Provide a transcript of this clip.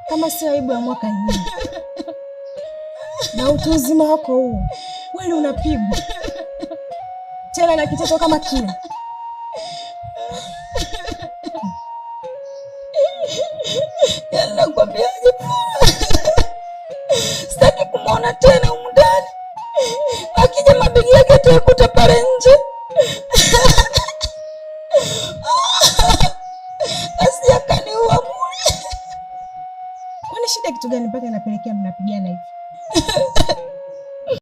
Kama si aibu ya mwaka huu na utu uzima wako huu, kweli unapigwa tena na kitoto kama kile. Nakwambiaje, sitaki kumwona tena humu ndani. Akija mabegi yake atakuta pale nje. Asije akaniua bure. Kwani shida kitu gani mpaka napelekea mnapigana hivi?